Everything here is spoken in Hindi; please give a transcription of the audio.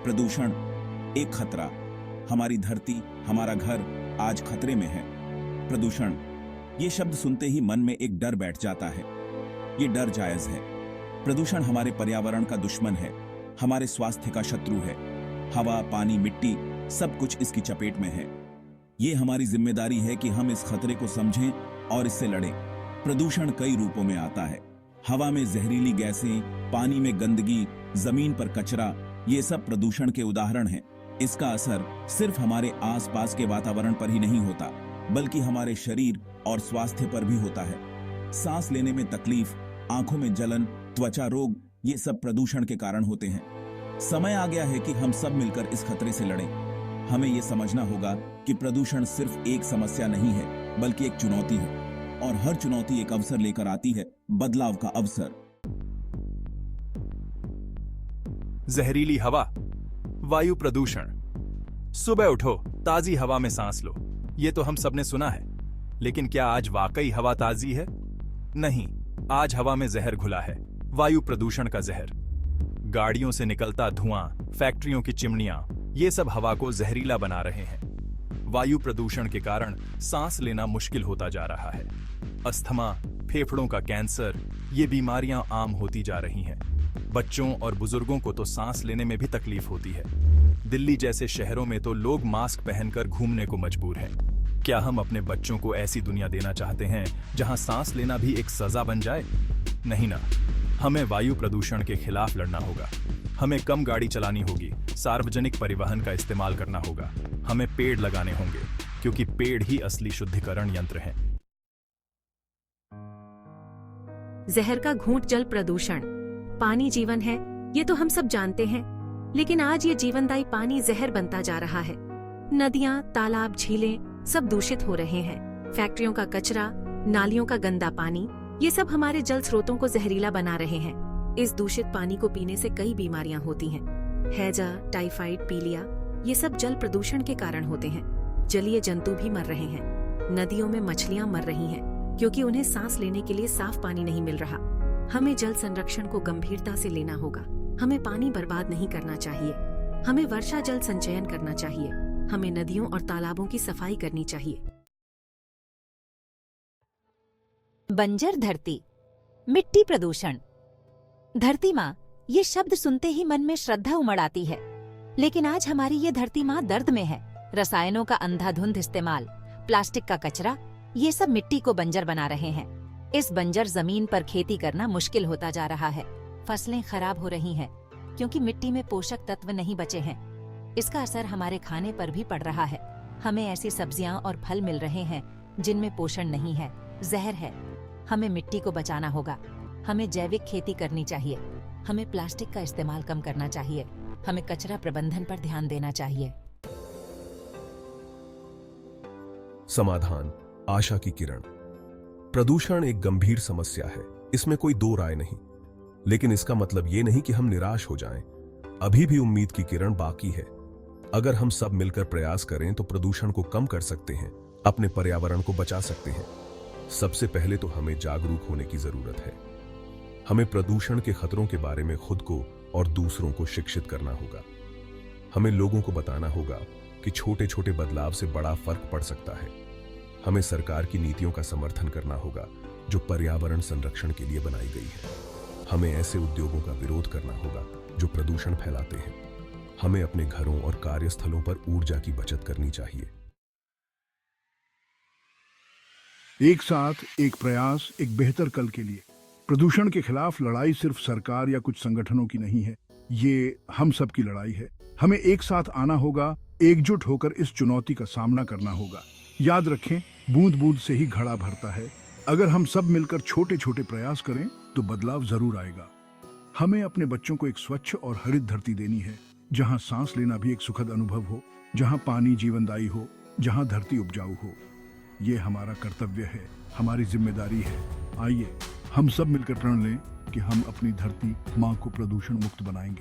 प्रदूषण एक खतरा। हमारी धरती, हमारा घर आज खतरे में है। प्रदूषण, ये शब्द सुनते ही मन में एक डर बैठ जाता है। ये डर जायज है। प्रदूषण हमारे पर्यावरण का दुश्मन है, हमारे स्वास्थ्य का शत्रु है। हवा, पानी, मिट्टी, सब कुछ इसकी चपेट में है। ये हमारी जिम्मेदारी है कि हम इस खतरे को समझें और इससे लड़ें। प्रदूषण कई रूपों में आता है। हवा में जहरीली गैसें, पानी में गंदगी, जमीन पर कचरा, ये सब प्रदूषण के उदाहरण हैं। इसका असर सिर्फ हमारे आसपास के वातावरण पर ही नहीं होता, बल्कि हमारे शरीर और स्वास्थ्य पर भी होता है। सांस लेने में तकलीफ, आंखों में जलन, त्वचा रोग, ये सब प्रदूषण के कारण होते हैं। समय आ गया है कि हम सब मिलकर इस खतरे से लड़ें। हमें यह समझना होगा कि प्रदूषण सिर्फ एक समस्या नहीं है, बल्कि एक चुनौती है, और हर चुनौती एक अवसर लेकर आती है, बदलाव का अवसर। जहरीली हवा, वायु प्रदूषण। सुबह उठो, ताजी हवा में सांस लो, ये तो हम सबने सुना है। लेकिन क्या आज वाकई हवा ताजी है? नहीं, आज हवा में जहर घुला है, वायु प्रदूषण का जहर। गाड़ियों से निकलता धुआं, फैक्ट्रियों की चिमनियां, ये सब हवा को जहरीला बना रहे हैं। वायु प्रदूषण के कारण सांस लेना मुश्किल होता जा रहा है। अस्थमा, फेफड़ों का कैंसर, ये बीमारियां आम होती जा रही हैं। बच्चों और बुजुर्गों को तो सांस लेने में भी तकलीफ होती है। दिल्ली जैसे शहरों में तो लोग मास्क पहनकर घूमने को मजबूर हैं। क्या हम अपने बच्चों को ऐसी दुनिया देना चाहते हैं जहां सांस लेना भी एक सजा बन जाए? नहीं ना। हमें वायु प्रदूषण के खिलाफ लड़ना होगा। हमें कम गाड़ी चलानी होगी, सार्वजनिक परिवहन का इस्तेमाल करना होगा। हमें पेड़ लगाने होंगे, क्योंकि पेड़ ही असली शुद्धिकरण यंत्र हैं। जहर का घूंट जल प्रदूषण। पानी जीवन है, ये तो हम सब जानते हैं, लेकिन आज ये जीवनदायी पानी जहर बनता जा रहा है। नदियां, तालाब, झीलें सब दूषित हो रहे हैं। फैक्ट्रियों का कचरा, नालियों का गंदा पानी, ये सब हमारे जल स्रोतों को जहरीला बना रहे हैं। इस दूषित पानी को पीने से कई बीमारियां होती हैं। हैजा, टाइफाइड, पीलिया, ये सब जल प्रदूषण के कारण होते हैं। जलीय जंतु भी मर रहे हैं। नदियों में मछलियां मर रही हैं, क्योंकि उन्हें सांस लेने के लिए साफ पानी नहीं मिल रहा। हमें जल संरक्षण को गंभीरता से लेना होगा। हमें पानी बर्बाद नहीं करना चाहिए। हमें वर्षा जल संचयन करना चाहिए। हमें नदियों और तालाबों की सफाई करनी चाहिए। बंजर धरती, मिट्टी प्रदूषण। धरती माँ, ये शब्द सुनते ही मन में श्रद्धा उमड़ आती है। लेकिन आज हमारी ये धरती माँ दर्द में है। रसायनों का अंधाधुंध इस्तेमाल, प्लास्टिक का कचरा, ये सब मिट्टी को बंजर बना रहे हैं। इस बंजर जमीन पर खेती करना मुश्किल होता जा रहा है। फसलें खराब हो रही हैं, क्योंकि मिट्टी में पोषक तत्व नहीं बचे हैं। इसका असर हमारे खाने पर भी पड़ रहा है। हमें ऐसी सब्जियां और फल मिल रहे हैं जिनमें पोषण नहीं है, जहर है। हमें मिट्टी को बचाना होगा। हमें जैविक खेती करनी चाहिए। हमें प्लास्टिक का इस्तेमाल कम करना चाहिए। हमें कचरा प्रबंधन पर ध्यान देना चाहिए। समाधान, आशा की किरण। प्रदूषण एक गंभीर समस्या है, इसमें कोई दो राय नहीं। लेकिन इसका मतलब ये नहीं कि हम निराश हो जाएं। अभी भी उम्मीद की किरण बाकी है। अगर हम सब मिलकर प्रयास करें तो प्रदूषण को कम कर सकते हैं, अपने पर्यावरण को बचा सकते हैं। सबसे पहले तो हमें जागरूक होने की जरूरत है। हमें प्रदूषण के खतरों के बारे में खुद को और दूसरों को शिक्षित करना होगा। हमें लोगों को बताना होगा कि छोटे छोटे बदलाव से बड़ा फर्क पड़ सकता है। हमें सरकार की नीतियों का समर्थन करना होगा जो पर्यावरण संरक्षण के लिए बनाई गई है। हमें ऐसे उद्योगों का विरोध करना होगा जो प्रदूषण फैलाते हैं। हमें अपने घरों और कार्यस्थलों पर ऊर्जा की बचत करनी चाहिए। एक साथ, एक प्रयास, एक बेहतर कल के लिए। प्रदूषण के खिलाफ लड़ाई सिर्फ सरकार या कुछ संगठनों की नहीं है, ये हम सब की लड़ाई है। हमें एक साथ आना होगा, एकजुट होकर इस चुनौती का सामना करना होगा। याद रखें, बूंद बूंद से ही घड़ा भरता है। अगर हम सब मिलकर छोटे छोटे प्रयास करें तो बदलाव जरूर आएगा। हमें अपने बच्चों को एक स्वच्छ और हरित धरती देनी है, जहां सांस लेना भी एक सुखद अनुभव हो, जहां पानी जीवनदायी हो, जहां धरती उपजाऊ हो। ये हमारा कर्तव्य है, हमारी जिम्मेदारी है। आइए हम सब मिलकर प्रण लें कि हम अपनी धरती माँ को प्रदूषण मुक्त बनाएंगे।